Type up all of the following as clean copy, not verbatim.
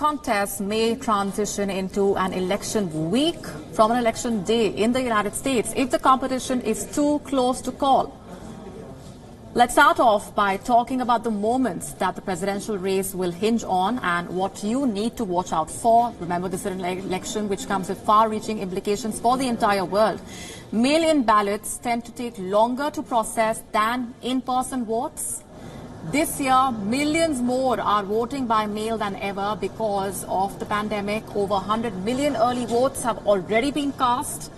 contest may transition into an election week from an election day in the United States if the competition is too close to call. Let's start off by talking about the moments that the presidential race will hinge on and what you need to watch out for. Remember, this is an election which comes with far-reaching implications for the entire world. Mail-in ballots tend to take longer to process than in-person votes. This year, millions more are voting by mail than ever because of the pandemic. Over 100 million early votes have already been cast.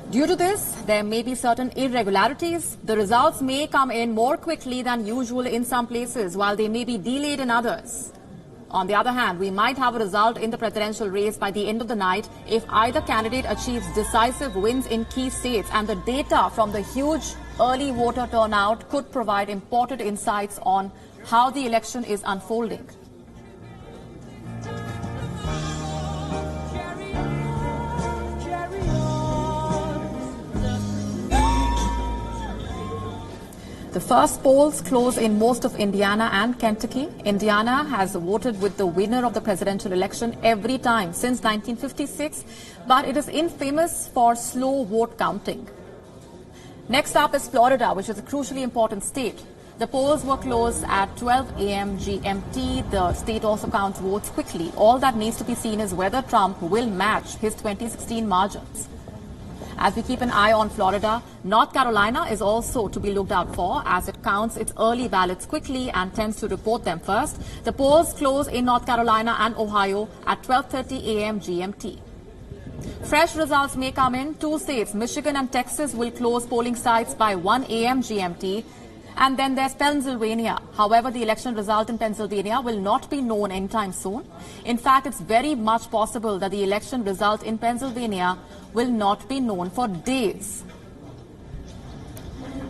Due to this, there may be certain irregularities. The results may come in more quickly than usual in some places, while they may be delayed in others. On the other hand, we might have a result in the presidential race by the end of the night if either candidate achieves decisive wins in key states, and the data from the huge early voter turnout could provide important insights on how the election is unfolding. The first polls close in most of Indiana and Kentucky. Indiana has voted with the winner of the presidential election every time since 1956, but it is infamous for slow vote counting. Next up is Florida, which is a crucially important state. The polls were closed at 12 a.m. GMT. The state also counts votes quickly. All that needs to be seen is whether Trump will match his 2016 margins. As we keep an eye on Florida, North Carolina is also to be looked out for as it counts its early ballots quickly and tends to report them first. The polls close in North Carolina and Ohio at 12:30 a.m. GMT. Fresh results may come in. Two states, Michigan and Texas, will close polling sites by 1 a.m. GMT. And then there's Pennsylvania. However, the election result in Pennsylvania will not be known anytime soon. In fact, it's very much possible that the election result in Pennsylvania will not be known for days.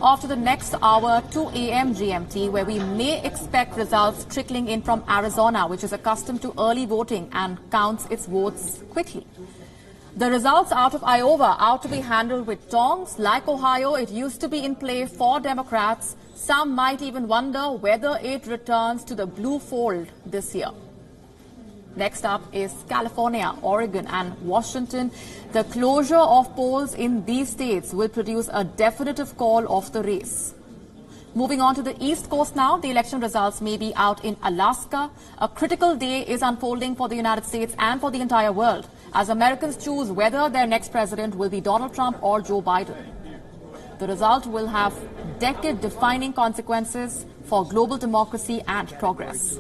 After the next hour, 2 a.m. GMT, where we may expect results trickling in from Arizona, which is accustomed to early voting and counts its votes quickly. The results out of Iowa are to be handled with tongs. Like Ohio, it used to be in play for Democrats. Some might even wonder whether it returns to the blue fold this year. Next up is California, Oregon, and Washington. The closure of polls in these states will produce a definitive call of the race. Moving on to the East Coast now, the election results may be out in Alaska. A critical day is unfolding for the United States and for the entire world as Americans choose whether their next president will be Donald Trump or Joe Biden. The result will have decade-defining consequences for global democracy and progress.